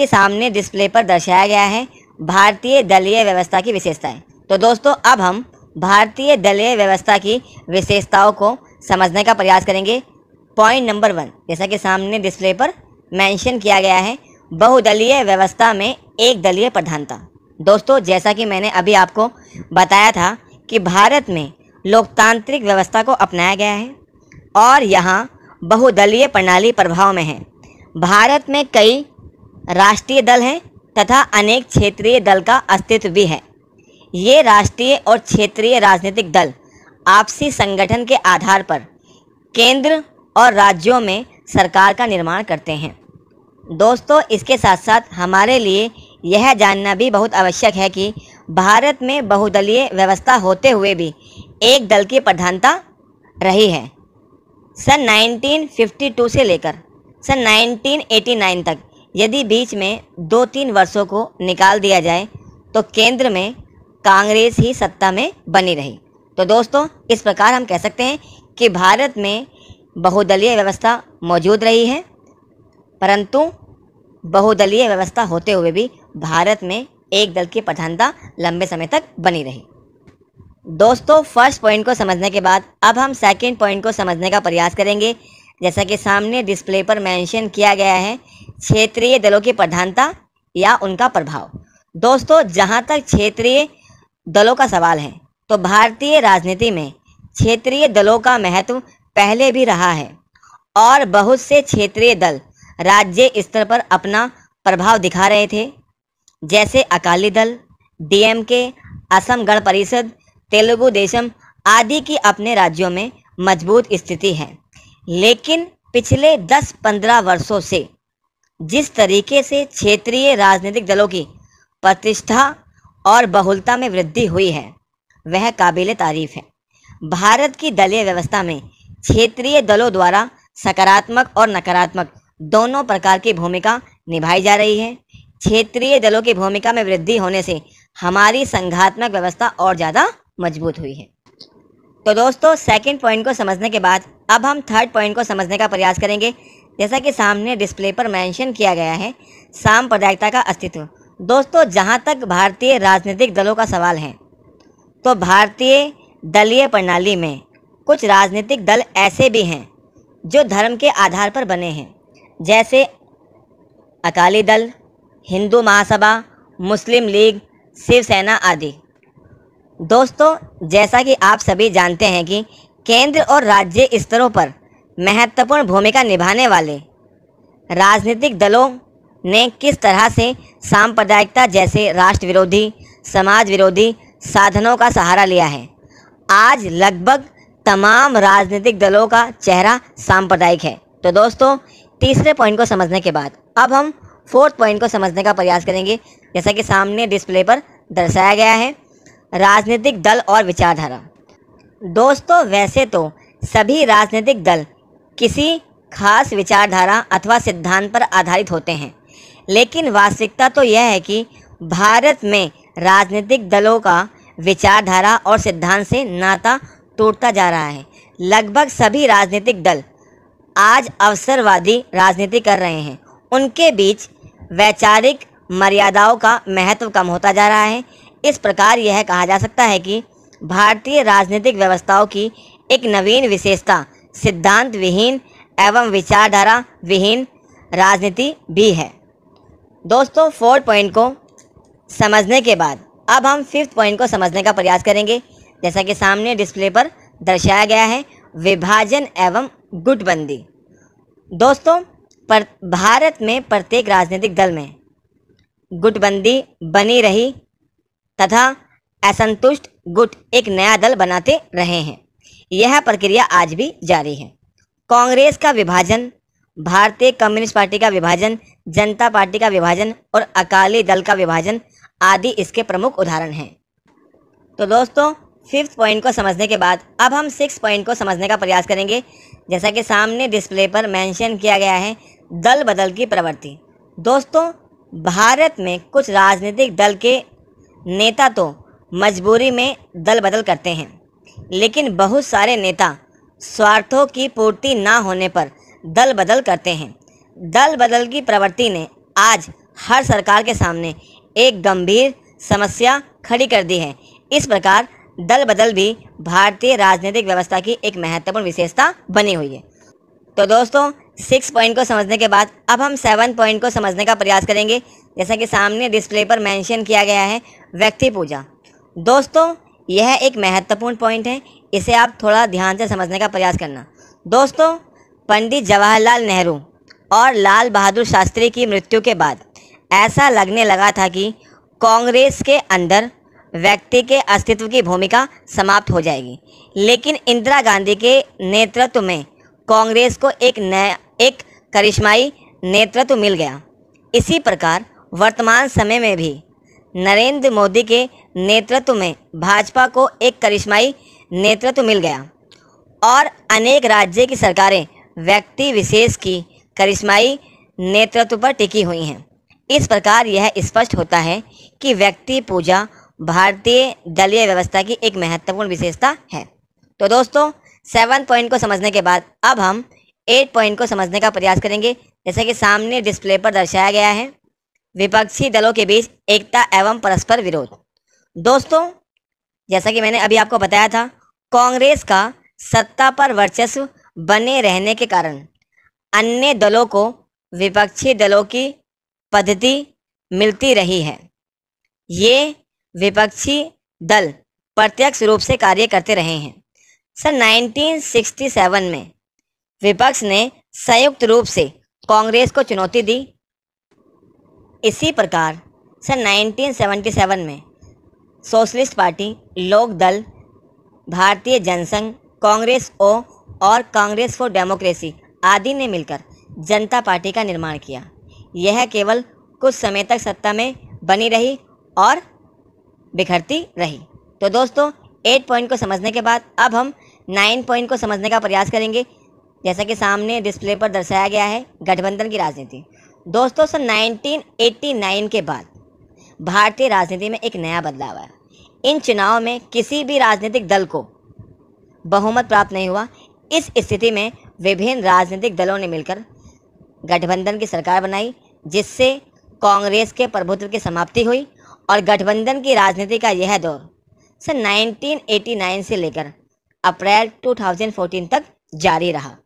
के सामने डिस्प्ले पर दर्शाया गया है भारतीय दलीय व्यवस्था की विशेषताएं। तो दोस्तों अब हम भारतीय दलीय व्यवस्था की विशेषताओं को समझने का प्रयास करेंगे। पॉइंट नंबर 1, जैसा कि सामने डिस्प्ले पर मेंशन किया गया है, बहुदलीय व्यवस्था में एक दलीय प्रधानता। दोस्तों जैसा कि मैंने अभी आपको बताया था कि भारत में लोकतांत्रिक व्यवस्था को अपनाया गया है और यहाँ बहुदलीय प्रणाली प्रभाव में है। भारत में कई राष्ट्रीय दल हैं तथा अनेक क्षेत्रीय दल का अस्तित्व भी है। ये राष्ट्रीय और क्षेत्रीय राजनीतिक दल आपसी संगठन के आधार पर केंद्र और राज्यों में सरकार का निर्माण करते हैं। दोस्तों इसके साथ साथ हमारे लिए यह जानना भी बहुत आवश्यक है कि भारत में बहुदलीय व्यवस्था होते हुए भी एक दल की प्रधानता रही है। सन 1952 से लेकर सन 1989 तक यदि बीच में 2-3 वर्षों को निकाल दिया जाए तो केंद्र में कांग्रेस ही सत्ता में बनी रही। तो दोस्तों इस प्रकार हम कह सकते हैं कि भारत में बहुदलीय व्यवस्था मौजूद रही है, परंतु बहुदलीय व्यवस्था होते हुए भी भारत में एक दल की प्रधानता लंबे समय तक बनी रही। दोस्तों फर्स्ट पॉइंट को समझने के बाद अब हम सेकंड पॉइंट को समझने का प्रयास करेंगे। जैसा कि सामने डिस्प्ले पर मेंशन किया गया है, क्षेत्रीय दलों की प्रधानता या उनका प्रभाव। दोस्तों जहां तक क्षेत्रीय दलों का सवाल है तो भारतीय राजनीति में क्षेत्रीय दलों का महत्व पहले भी रहा है और बहुत से क्षेत्रीय दल राज्य स्तर पर अपना प्रभाव दिखा रहे थे, जैसे अकाली दल, डीएमके, असम गण परिषद, तेलुगु देशम आदि की अपने राज्यों में मजबूत स्थिति है। लेकिन पिछले 10-15 वर्षों से जिस तरीके से क्षेत्रीय राजनीतिक दलों की प्रतिष्ठा और बहुलता में वृद्धि हुई है वह काबिले तारीफ है। भारत की दलीय व्यवस्था में क्षेत्रीय दलों द्वारा सकारात्मक और नकारात्मक दोनों प्रकार की भूमिका निभाई जा रही है। क्षेत्रीय दलों की भूमिका में वृद्धि होने से हमारी संघात्मक व्यवस्था और ज़्यादा मजबूत हुई है। तो दोस्तों सेकंड पॉइंट को समझने के बाद अब हम थर्ड पॉइंट को समझने का प्रयास करेंगे। जैसा कि सामने डिस्प्ले पर मेंशन किया गया है, सांप्रदायिकता का अस्तित्व। दोस्तों जहां तक भारतीय राजनीतिक दलों का सवाल है तो भारतीय दलीय प्रणाली में कुछ राजनीतिक दल ऐसे भी हैं जो धर्म के आधार पर बने हैं, जैसे अकाली दल, हिंदू महासभा, मुस्लिम लीग, शिवसेना आदि। दोस्तों जैसा कि आप सभी जानते हैं कि केंद्र और राज्य स्तरों पर महत्वपूर्ण भूमिका निभाने वाले राजनीतिक दलों ने किस तरह से सांप्रदायिकता जैसे राष्ट्र विरोधी, समाज विरोधी साधनों का सहारा लिया है। आज लगभग तमाम राजनीतिक दलों का चेहरा सांप्रदायिक है। तो दोस्तों तीसरे पॉइंट को समझने के बाद अब हम फोर्थ पॉइंट को समझने का प्रयास करेंगे। जैसा कि सामने डिस्प्ले पर दर्शाया गया है, राजनीतिक दल और विचारधारा। दोस्तों वैसे तो सभी राजनीतिक दल किसी खास विचारधारा अथवा सिद्धांत पर आधारित होते हैं, लेकिन वास्तविकता तो यह है कि भारत में राजनीतिक दलों का विचारधारा और सिद्धांत से नाता टूटता जा रहा है। लगभग सभी राजनीतिक दल आज अवसरवादी राजनीति कर रहे हैं। उनके बीच वैचारिक मर्यादाओं का महत्व कम होता जा रहा है। इस प्रकार यह कहा जा सकता है कि भारतीय राजनीतिक व्यवस्थाओं की एक नवीन विशेषता सिद्धांत विहीन एवं विचारधारा विहीन राजनीति भी है। दोस्तों फोर्थ पॉइंट को समझने के बाद अब हम फिफ्थ पॉइंट को समझने का प्रयास करेंगे। जैसा कि सामने डिस्प्ले पर दर्शाया गया है, विभाजन एवं गुटबंदी। दोस्तों भारत में प्रत्येक राजनीतिक दल में गुटबंदी बनी रही तथा असंतुष्ट गुट एक नया दल बनाते रहे हैं। यह प्रक्रिया आज भी जारी है। कांग्रेस का विभाजन, भारतीय कम्युनिस्ट पार्टी का विभाजन, जनता पार्टी का विभाजन और अकाली दल का विभाजन आदि इसके प्रमुख उदाहरण हैं। तो दोस्तों फिफ्थ पॉइंट को समझने के बाद अब हम सिक्स पॉइंट को समझने का प्रयास करेंगे। जैसा कि सामने डिस्प्ले पर मेंशन किया गया है, दल बदल की प्रवृत्ति। दोस्तों भारत में कुछ राजनीतिक दल के नेता तो मजबूरी में दल बदल करते हैं, लेकिन बहुत सारे नेता स्वार्थों की पूर्ति ना होने पर दल बदल करते हैं। दल बदल की प्रवृत्ति ने आज हर सरकार के सामने एक गंभीर समस्या खड़ी कर दी है। इस प्रकार दल बदल भी भारतीय राजनीतिक व्यवस्था की एक महत्वपूर्ण विशेषता बनी हुई है। तो दोस्तों 6 पॉइंट को समझने के बाद अब हम 7 पॉइंट को समझने का प्रयास करेंगे। जैसा कि सामने डिस्प्ले पर मेंशन किया गया है, व्यक्ति पूजा। दोस्तों यह एक महत्वपूर्ण पॉइंट है, इसे आप थोड़ा ध्यान से समझने का प्रयास करना। दोस्तों पंडित जवाहरलाल नेहरू और लाल बहादुर शास्त्री की मृत्यु के बाद ऐसा लगने लगा था कि कांग्रेस के अंदर व्यक्ति के अस्तित्व की भूमिका समाप्त हो जाएगी, लेकिन इंदिरा गांधी के नेतृत्व में कांग्रेस को एक करिश्माई नेतृत्व मिल गया। इसी प्रकार वर्तमान समय में भी नरेंद्र मोदी के नेतृत्व में भाजपा को एक करिश्माई नेतृत्व मिल गया और अनेक राज्य की सरकारें व्यक्ति विशेष की करिश्माई नेतृत्व पर टिकी हुई हैं। इस प्रकार यह स्पष्ट होता है कि व्यक्ति पूजा भारतीय दलीय व्यवस्था की एक महत्वपूर्ण विशेषता है। तो दोस्तों 7 पॉइंट को समझने के बाद अब हम 8 पॉइंट को समझने का प्रयास करेंगे। जैसे कि सामने डिस्प्ले पर दर्शाया गया है, विपक्षी दलों के बीच एकता एवं परस्पर विरोध। दोस्तों जैसा कि मैंने अभी आपको बताया था, कांग्रेस का सत्ता पर वर्चस्व बने रहने के कारण अन्य दलों को विपक्षी दलों की पद्धति मिलती रही है। ये विपक्षी दल प्रत्यक्ष रूप से कार्य करते रहे हैं। सन 1967 में विपक्ष ने संयुक्त रूप से कांग्रेस को चुनौती दी। इसी प्रकार सन 1977 में सोशलिस्ट पार्टी, लोक दल, भारतीय जनसंघ, कांग्रेस ओ और कांग्रेस फॉर डेमोक्रेसी आदि ने मिलकर जनता पार्टी का निर्माण किया। यह केवल कुछ समय तक सत्ता में बनी रही और बिखरती रही। तो दोस्तों 8 पॉइंट को समझने के बाद अब हम 9 पॉइंट को समझने का प्रयास करेंगे। जैसा कि सामने डिस्प्ले पर दर्शाया गया है, गठबंधन की राजनीति। दोस्तों सन 1989 के बाद भारतीय राजनीति में एक नया बदलाव आया। इन चुनाव में किसी भी राजनीतिक दल को बहुमत प्राप्त नहीं हुआ। इस स्थिति में विभिन्न राजनीतिक दलों ने मिलकर गठबंधन की सरकार बनाई, जिससे कांग्रेस के प्रभुत्व की समाप्ति हुई और गठबंधन की राजनीति का यह दौर सन 1989 से लेकर अप्रैल 2014 तक जारी रहा।